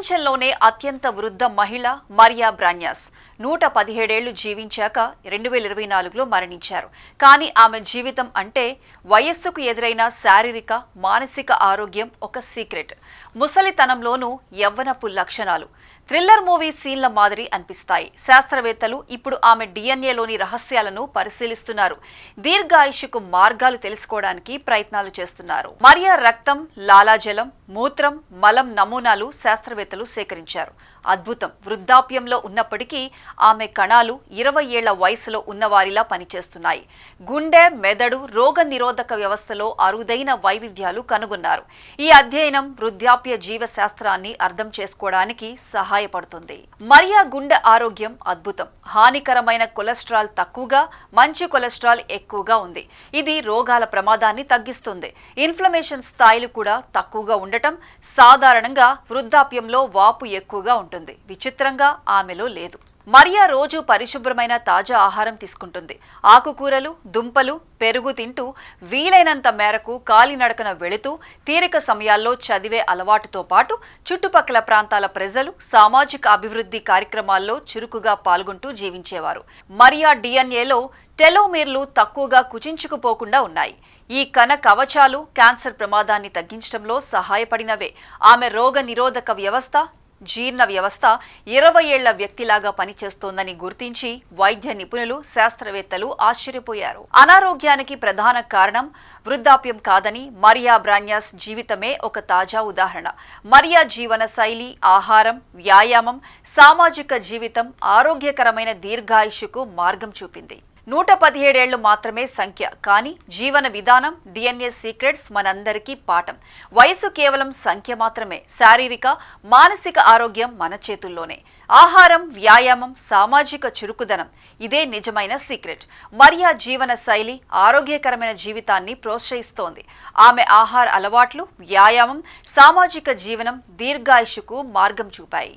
ప్రపంచంలోనే అత్యంత వృద్ధ మహిళ మరియా బ్రాన్యాస్ 117 ఏళ్లు జీవించాక 2024లో మరణించారు. కానీ ఆమె జీవితం అంటే వయస్సుకు ఎదురైన శారీరక, మానసిక ఆరోగ్యం ఒక సీక్రెట్. ముసలితనంలోనూ యవ్వనపు లక్షణాలు థ్రిల్లర్ మూవీ సీన్ల మాదిరి అనిపిస్తాయి. శాస్త్రవేత్తలు ఇప్పుడు ఆమె డిఎన్ఏలోని రహస్యాలను పరిశీలిస్తున్నారు. దీర్ఘాయుష్కు మార్గాలు తెలుసుకోవడానికి ప్రయత్నాలు చేస్తున్నారు. మరియా రక్తం, లాలాజలం, మూత్రం, మలం నమూనాలు శాస్త్రవేత్తలు సేకరించారు. అద్భుతం. వృద్ధాప్యంలో ఉన్నప్పటికీ ఆమె కణాలు 20 ఏళ్ల వయసులో ఉన్నవారిలా పనిచేస్తున్నాయి. గుండె, మెదడు, రోగ నిరోధక వ్యవస్థలో అరుదైన వైవిధ్యాలు కనుగొన్నారు. ఈ అధ్యయనం వృద్ధాప్య జీవశాస్త్రాన్ని అర్థం చేసుకోవడానికి సహాయపడుతుంది. మరియా గుండె ఆరోగ్యం అద్భుతం. హానికరమైన కొలెస్ట్రాల్ తక్కువగా, మంచి కొలెస్ట్రాల్ ఎక్కువగా ఉంది. ఇది రోగాల ప్రమాదాన్ని తగ్గిస్తుంది. ఇన్ఫ్లమేషన్ స్థాయిలు కూడా తక్కువగా ఉండటం సాధారణంగా వృద్ధాప్యంలో వాపు ఎక్కువగా ఉంటుంది. విచిత్రంగా ఆమెలో లేదు. మరియా రోజు పరిశుభ్రమైన తాజా ఆహారం తీసుకుంటుంది. ఆకుకూరలు, దుంపలు, పెరుగు తింటూ వీలైనంత మేరకు కాలినడకన వెళుతూ తీరిక సమయాల్లో చదివే అలవాటుతో పాటు చుట్టుపక్కల ప్రాంతాల ప్రజలు సామాజిక అభివృద్ధి కార్యక్రమాల్లో చురుకుగా పాల్గొంటూ జీవించేవారు. మరియా డిఎన్ఏలో టెలోమీర్లు తక్కువగా కుచించుకుపోకుండా ఉన్నాయి. ఈ కణ కవచాలు క్యాన్సర్ ప్రమాదాన్ని తగ్గించడంలో సహాయపడినవే. ఆమె రోగ నిరోధక వ్యవస్థ, జీర్ణ వ్యవస్థ 20 ఏళ్ల వ్యక్తిలాగా పనిచేస్తోందని గుర్తించి వైద్య నిపుణులు, శాస్త్రవేత్తలు ఆశ్చర్యపోయారు. అనారోగ్యానికి ప్రధాన కారణం వృద్ధాప్యం కాదని మరియా బ్రాన్యాస్ జీవితమే ఒక తాజా ఉదాహరణ. మరియా జీవన శైలి, ఆహారం, వ్యాయామం, సామాజిక జీవితం ఆరోగ్యకరమైన దీర్ఘాయుష్కు మార్గం చూపింది. 117 ఏళ్లు మాత్రమే సంఖ్య, కానీ జీవన విధానం, డిఎన్ఏ సీక్రెట్స్ మనందరికీ పాఠం. వయసు కేవలం సంఖ్య మాత్రమే. శారీరక, మానసిక ఆరోగ్యం మన చేతుల్లోనే. ఆహారం, వ్యాయామం, సామాజిక చురుకుదనం ఇదే నిజమైన సీక్రెట్. మరియా జీవన శైలి ఆరోగ్యకరమైన జీవితాన్ని ప్రోత్సహిస్తోంది. ఆమె ఆహార అలవాట్లు, వ్యాయామం, సామాజిక జీవనం దీర్ఘాయుష్కు మార్గం చూపాయి.